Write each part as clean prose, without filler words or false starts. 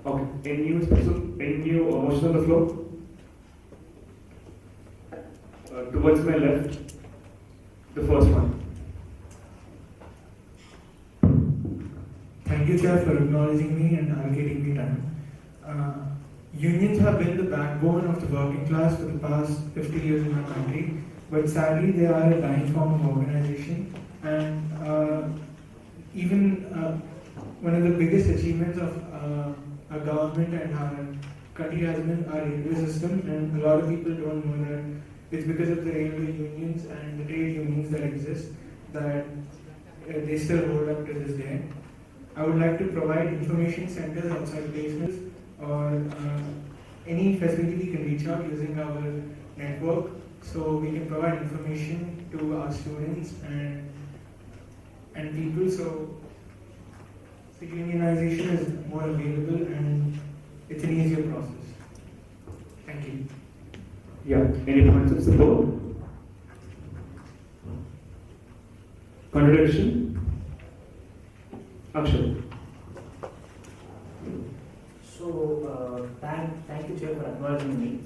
Okay. Any new motion on the floor? Towards my left, the first one. Thank you, Chair, for acknowledging me and allocating me time. Unions have been the backbone of the working class for the past 50 years in our country, but sadly they are a dying form of organization. And even one of the biggest achievements of our government and our country has been our railway system, and a lot of people don't know that it's because of the railway unions and the trade unions that exist that they still hold up to this day. I would like to provide information centers outside places or any facility we can reach out using our network, so we can provide information to our students and people, so the unionization is more available and it's an easier process. Thank you. Yeah. Any points of support? Contradiction? Akshay. So, thank you, Chair, for acknowledging me.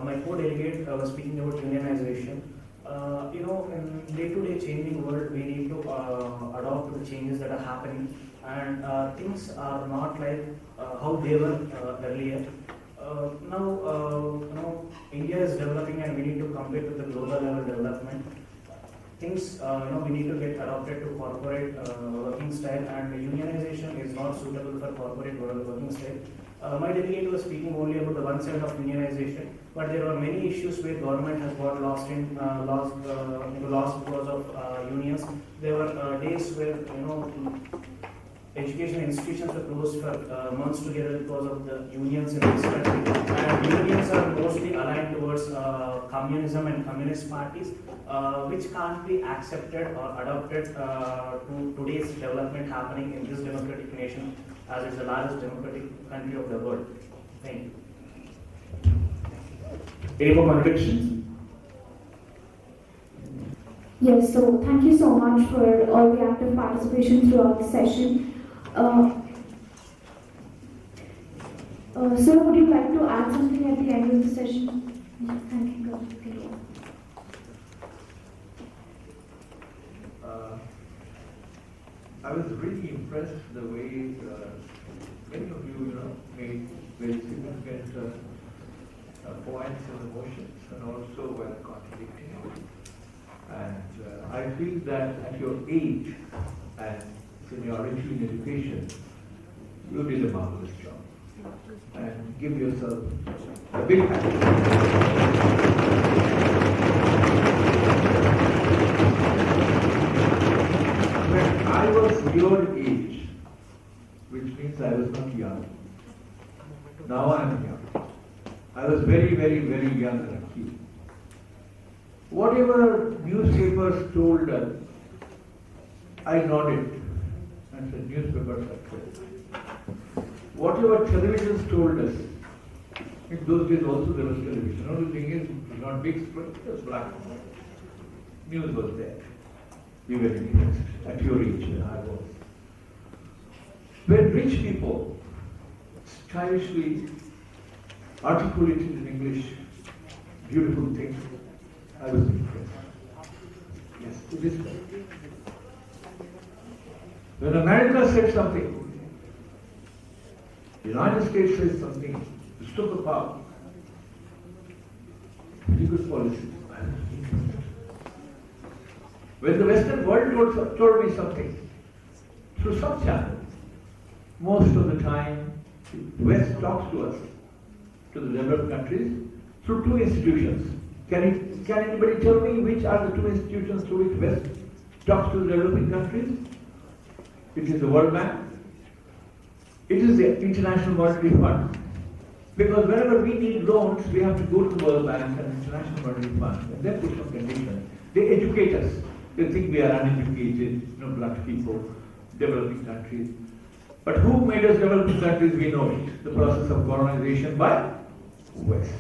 My co-delegate was speaking about unionization. In day-to-day changing world, we need to adopt to the changes that are happening, and things are not like how they were earlier. Now, India is developing, and we need to compete with the global level development. Things, we need to get adopted to corporate working style, and unionization is not suitable for corporate working style. My delegate was speaking only about the one side of unionization, but there are many issues where government has got lost because of unions. There were days where education institutions were closed for months together because of the unions in this country. And unions are mostly aligned towards communism and communist parties, which can't be accepted or adopted to today's development happening in this democratic nation, as it's the largest democratic country of the world. Thank you. Any more contradictions? Yes, so thank you so much for all the active participation throughout the session. Sir, would you like to add something at the end of the session? Thank you. I was really impressed the way many of you, made very significant points in the motions and also were contradicting it. And I feel that at your age and seniority in education, you did a marvelous job. And give yourself a big hand. When I was your age, which means I was not young, now I am young. I was very, very, very young like you. Whatever newspapers told us, I nodded and said, newspapers are true. Whatever televisions told us, in those days also there was television. The only thing is, it was not big screen, it was black and white. News was there. We were interested at your age, I was. When rich people stylishly articulated in English beautiful things, I was impressed. Yes, it is correct. When America said something, the United States says something, the superpower, pretty good policy. When the Western world told me something, through some channel, most of the time, the West talks to us, to the developed countries, through two institutions. Can anybody tell me which are the two institutions through which West talks to the developing countries? It is the World Bank. It is the International Monetary Fund. Because whenever we need loans, we have to go to the World Bank and International Monetary Fund. And then put some conditions. They educate us. They think we are uneducated, black people, developing countries. But who made us developing countries? We know it. The process of colonization by West.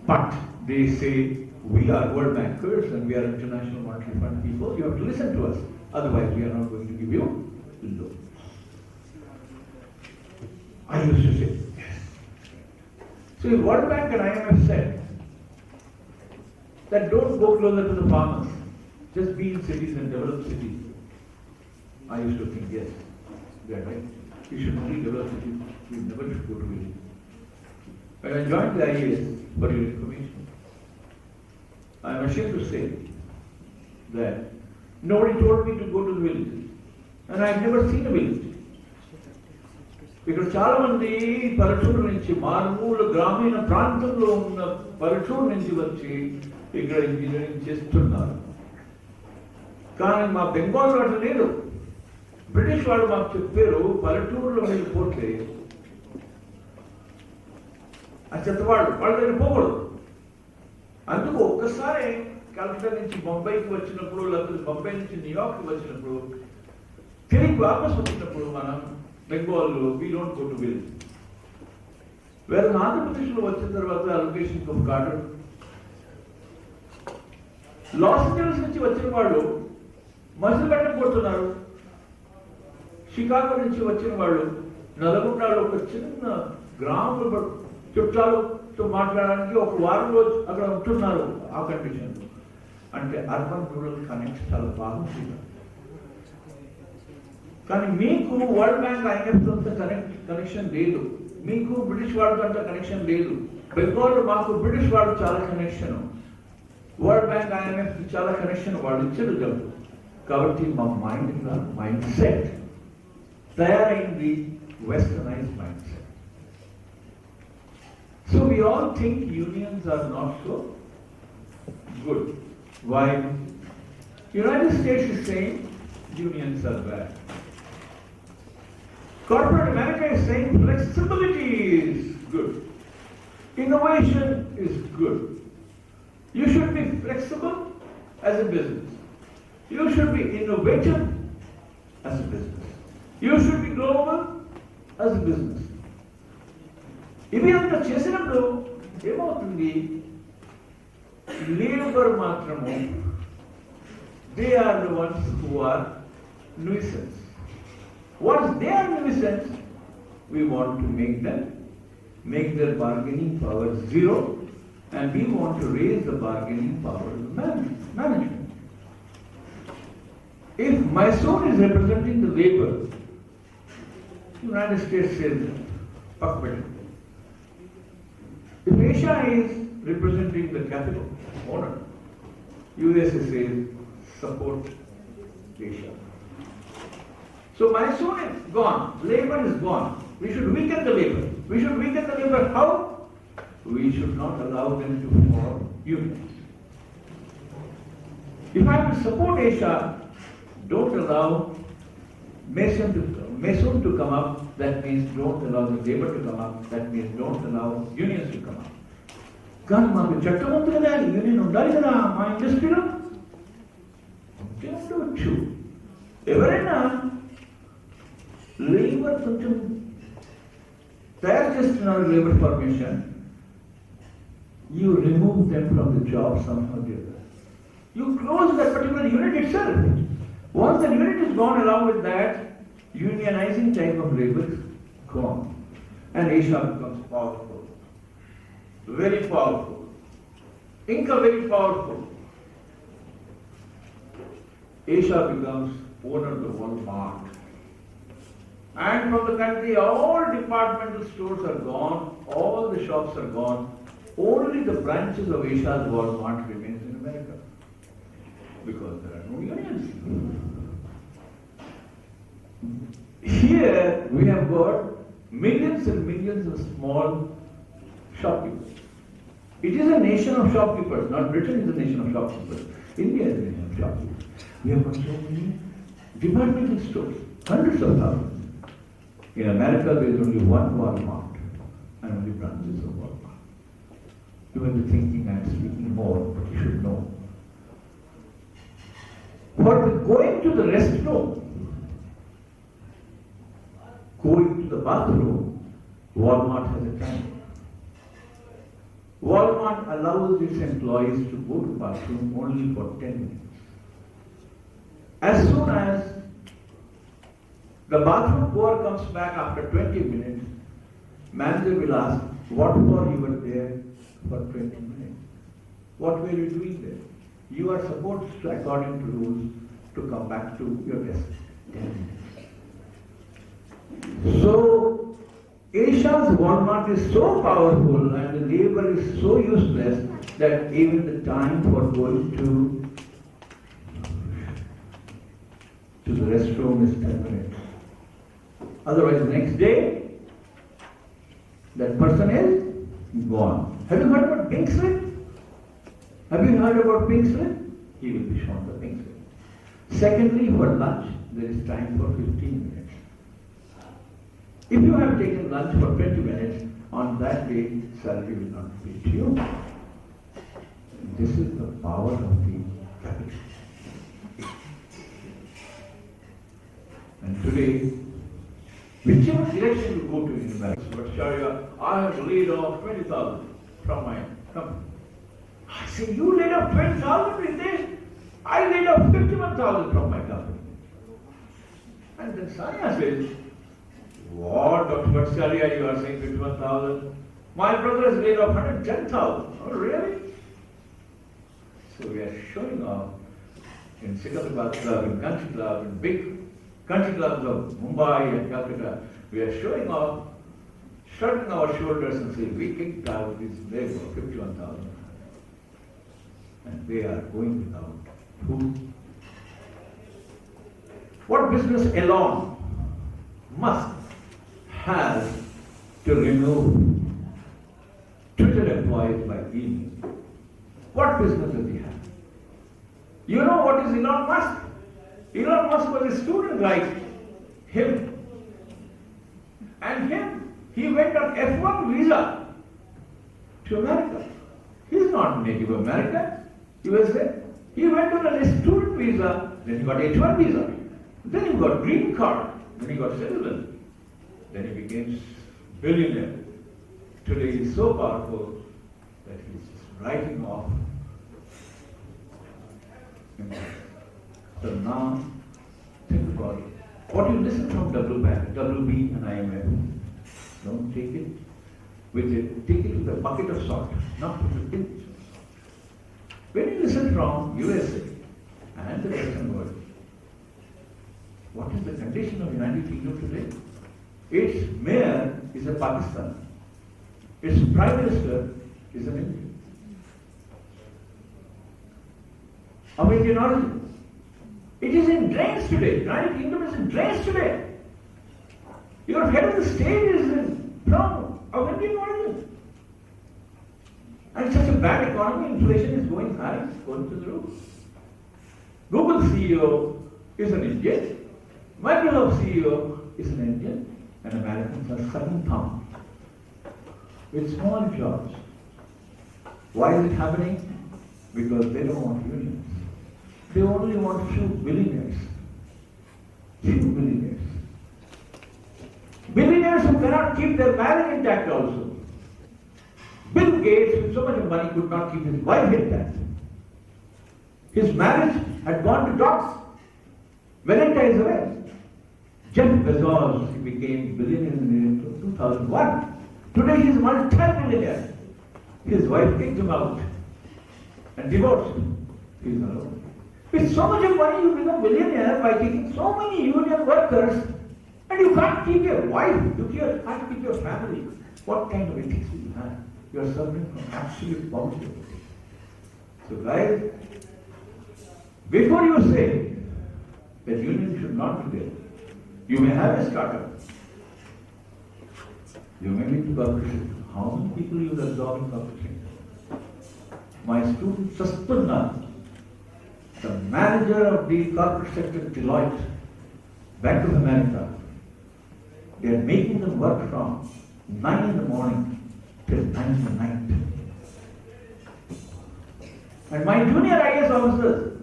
But they say, we are World Bankers and we are International Monetary Fund people. You have to listen to us. Otherwise, we are not going to give you loans. I used to say, yes. So the World Bank and IMF said that don't go closer to the farmers, just be in cities and develop cities. I used to think, yes, they are right. We should only develop cities, we never should go to villages. When I joined the IAS, for your information, I am ashamed to say that nobody told me to go to the villages. And I have never seen a village. ఇక్కడ చాలా మంది పల్లెటూరు నుంచి మారుమూల గ్రామీణ ప్రాంతంలో ఉన్న పల్లెటూరు నుంచి వచ్చి ఇక్కడ ఇంజనీరింగ్ చేస్తున్నారు. కానీ మా బెంగాల్లో అట్లా లేదు. బ్రిటిష్ వాళ్ళు మాకు చెప్పారు, పల్లెటూరులో వెళ్ళిపోతే ఆ చెత్తవాళ్ళు వాళ్ళ దగ్గర పోకూడదు. అందుకు ఒక్కసారి కలకత్తా నుంచి బొంబాయికి వచ్చినప్పుడు, లేకపోతే బొంబాయి నుంచి న్యూయార్క్కి వచ్చినప్పుడు, తిరిగి వాపస్ వచ్చినప్పుడు మనం బెంగాల్లో we don't go to village. వేరే ఆంధ్రప్రదేశ్లో వచ్చిన తర్వాత allocation of cotton, Los Angeles నుంచి వచ్చిన వాళ్ళు మసిలిపట్నం పోతున్నారు. షికాగో నుంచి వచ్చిన వాళ్ళు నల్గొండలో ఒక చిన్న గ్రామంలో చుట్టాలతో మాట్లాడడానికి ఒక వారం రోజు అక్కడ ఉంటున్నారు. ఆ కండిషన్ అంటే అర్బన్ రూరల్ కనెక్ట్ చాలా బాగుంటుంది. కానీ మీకు వరల్డ్ బ్యాంక్ ఐఎంఎఫ్ అంత కనెక్షన్ లేదు, మీకు బ్రిటిష్ వాళ్ళతో అంత కనెక్షన్ లేదు. బెంగాల్లో మాకు బ్రిటిష్ వాళ్ళు చాలా కనెక్షన్, వరల్డ్ బ్యాంక్ ఐఎంఎఫ్ చాలా కనెక్షన్ వాళ్ళు ఇచ్చారు డబ్బు. కాబట్టి మా మైండ్ సెట్ తయారైంది westernise mind set. So we all think unions are not so good. Why? United States is saying unions are bad. Corporate America is saying flexibility is good. Innovation is good. You should be flexible as a business. You should be innovative as a business. You should be global as a business. ఇవి అంతా చేసినప్పుడు ఏమవుతుంది? Labour మాత్రము they are the ones who are nuisance. Once they are nuisance, we want to make their bargaining power zero, and we want to raise the bargaining power of the management. If Mysore is representing the labor, United States says, fuck better. If Asia is representing the capital owner, USA says support Asia. So Mysore is gone, labor is gone. We should weaken the labor. We should weaken the labor. How? We should not allow them to form unions. If I will support Asia, don't allow Mason to come up. That means don't allow the labor to come up. That means don't allow unions to come up. కానీ మాకు చట్టం ఉంది కదా, union ఉండాలి కదా మా ఇండస్ట్రీలో. ఉండవచ్చు. ఎవరైనా లేబర్ కొంచెం తయారు చేస్తున్నారు, labour formation, you remove them from the job somehow or other. You close that particular unit itself. Once the unit is gone, along with that, unionizing type of labor is gone. And Asia becomes powerful. Very powerful. Inca very powerful. Asia becomes owner of the Walmart. And from the country, all departmental stores are gone, all the shops are gone. Only the branches of Asia's Walmart remains in America. Because there are no unions. Here we have got millions and millions of small shopkeepers. It is a nation of shopkeepers, not Britain is a nation of shopkeepers. India is a nation of shopkeepers. We have got so many departmental stores, hundreds of thousands. In America there is only one Walmart and only branches of Walmart. You may be thinking I am speaking more, but you should know. For going to the restroom, going to the bathroom, Walmart has a time. Walmart allows its employees to go to the bathroom only for 10 minutes. As soon as the bathroom goer comes back after 20 minutes, Manager will ask, what for you were there for 20 minutes? What were you doing there? You are supposed to, according to rules, to come back to your desk. 10 minutes. So, Asia's Walmart is so powerful and the labor is so useless that even the time for going to the restroom is 10 minutes. Otherwise, the next day, that person is gone. Have you heard about pink slip? Have you heard about pink slip? He will be shown the pink slip. Secondly, for lunch, there is time for 15 minutes. If you have taken lunch for 20 minutes, on that day, salary will not be to you. This is the power of the capital. And today, whichever direction you go to in America, but Sharia, I have laid off 20,000 from my company. I say, you laid off 20,000 in this? I laid off 51,000 from my company. And then Sanya says, what, Dr. Bhattacharya, you are saying 51,000? My brother has laid off 110,000. Oh, really? So we are showing off in Secunderabad Club, in Country Club, in big country clubs of Mumbai and Calcutta. We are showing off, shrugging our shoulders and saying, we kicked out this labor, 51,000. And they are going without food. What business alone must have to remove Twitter employees by email? What business does he have? You know what is Elon Musk? Elon Musk was a student like him. And he went on F1 visa to America. He's not native American, USA. He went on a student visa, then he got H1 visa, then he got green card, then he got citizen, then he became billionaire. Today he is so powerful that he is just writing off. So now, think about it. What you listen from WB and IMF, don't take it with it, take it with a bucket of salt, not with a pinch. When you listen from USA and the Western world, what is the condition of United Kingdom today? Its mayor is a Pakistan. Its prime minister is an Indian. Of Indian origin. It is in drains today. United Kingdom is in drains today. Your head of the state is from of Indian origin. And such a bad economy, inflation is going high, it's going to the roof. Google CEO is an Indian. Microsoft CEO is an Indian. And Americans are sucking thumb with small jobs. Why is it happening? Because they don't want unions. They only want few billionaires. Few billionaires. Billionaires who cannot keep their marriage intact also. Bill Gates, with so much money, could not keep his wife intact. His marriage had gone to dogs. Valentine's away. Jeff Bezos, he became billionaire in 2001. Today he is multi-billionaire. His wife kicked him out and divorced him. He is alone. With so much of money, you become billionaire by taking so many union workers, and you can't keep your wife, you can't keep your family. What kind of ethics do you have? You are suffering from absolute poverty. So guys, before you say that union should not be there, you may have a startup. You may be to corporation. How many people you will absorb in corporation? My student Sastuna, the manager of the corporate sector at Deloitte, Bank of America, they are making them work from 9 in the morning till 9 in the night. And my junior IAS officers,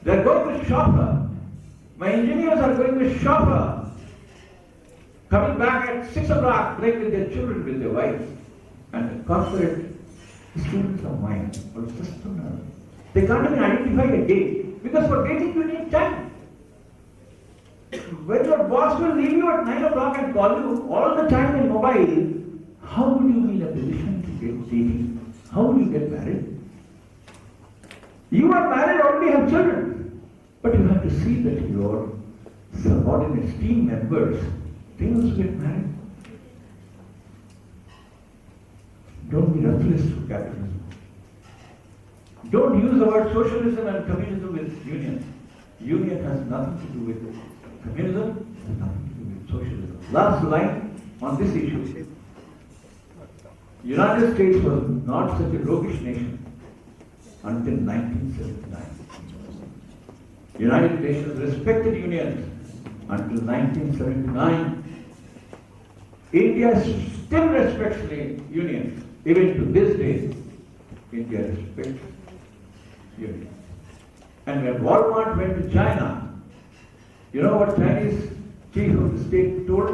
they are going to shopper. My engineers are going to shopper, coming back at 6 o'clock, playing with their children, with their wives. And the corporate students of mine, or Sastuna, they can't even identify a date, because for dating you need time. When your boss will leave you at 9 o'clock and call you all the time in mobile. How would you be in a position to get dating? How would you get married? You are married, already have children. But you have to see that your subordinates, team members, they also get married. Don't be ruthless to capitalism. Don't use the word socialism and communism with union. Union has nothing to do with communism, has nothing to do with socialism. Last line on this issue. United States was not such a roguish nation until 1979. United Nations respected unions until 1979. India still respects the unions. Even to this day, India respects unions. And when Walmart went to China, you know what Chinese chief of the state told?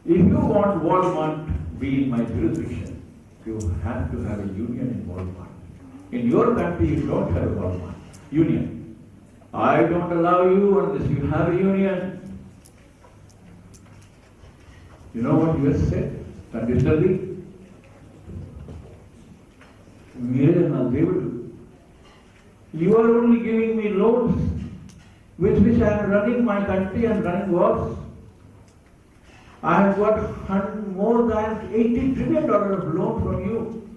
If you want Walmart to be in my jurisdiction, you have to have a union in Walmart. In your country, you don't have a Walmart union. I don't allow you unless you have a union. You know what US said? Conditionally, you are only giving me loans with which I am running my country and running wars. I have got more than $80 trillion of loan from you.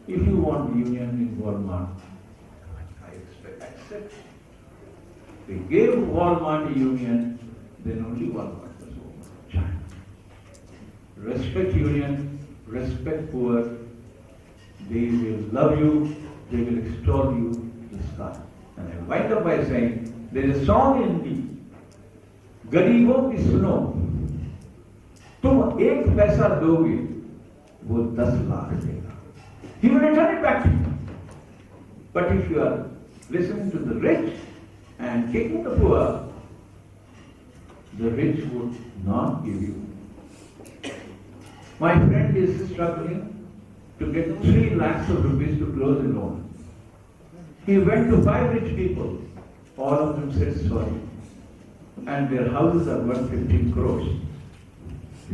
If you want union in Walmart, I accept. They gave Walmart a union, then only Walmart was over. China. Respect union, respect poor. They will love you, they will extol you to the sky. And I wind up by saying, there is a song in the Garibon ki suno. तुम एक पैसा दोगे वो 10 लाख देगा. He will return it back to you. But if you are listening to the rich and kicking the poor, the rich would not give you. My friend is struggling to get 3 lakhs of rupees to close a loan. He went to 5 rich people. All of them said sorry. And their houses are worth 15 crores.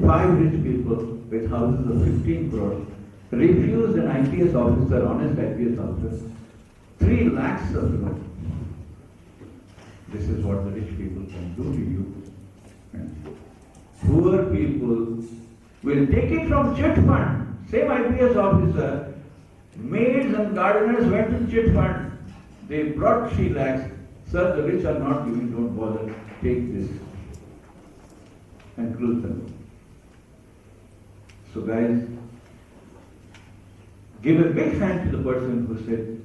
5 rich people with houses of 15 crores refused an IPS officer, honest IPS officer, 3 lakhs of loan. This is what the rich people can do to you. And poor people will take it from chit fund. Same IPS officer, maids and gardeners went to the chit fund. They brought 3 lakhs. Sir, the rich are not giving, don't bother, take this and close them. So guys, give a big hand to the person who said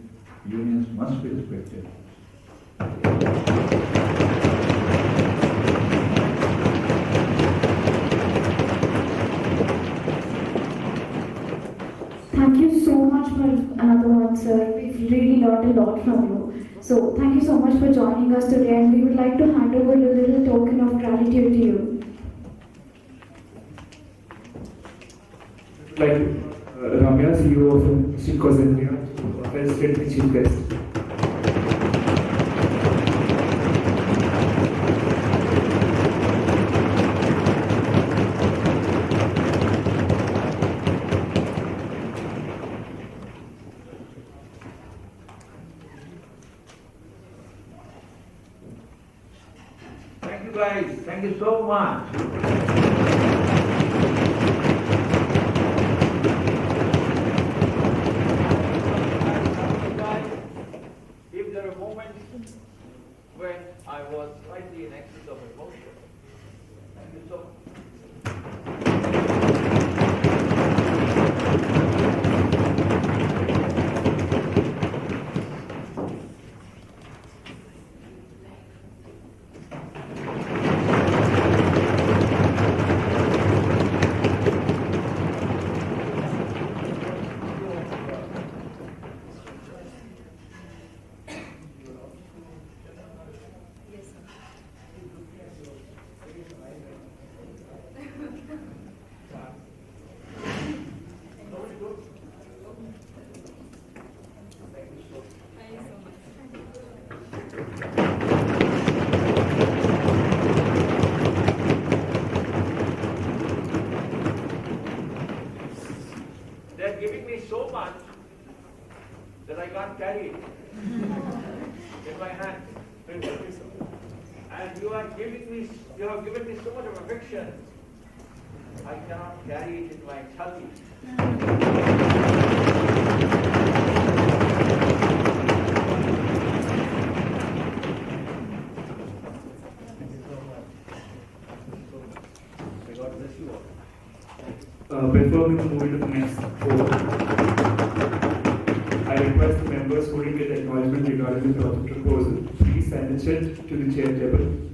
unions must be respected. Thank you so much for another one, sir. We've really learned a lot from you. So thank you so much for joining us today, and we would like to hand over a little token of gratitude to you. Like Ramya, CEO of Shikos India, has said the chief guest. Thank you guys, thank you so much. If there are moments when I was slightly in excess of emotion, thank you so much. in my hand. And you have given me so much of affection. I cannot carry it in my chati. God bless you all. Before we move into the next vote, I request the members who didn't get acknowledgement regarding the proposal, please send the check to the chair table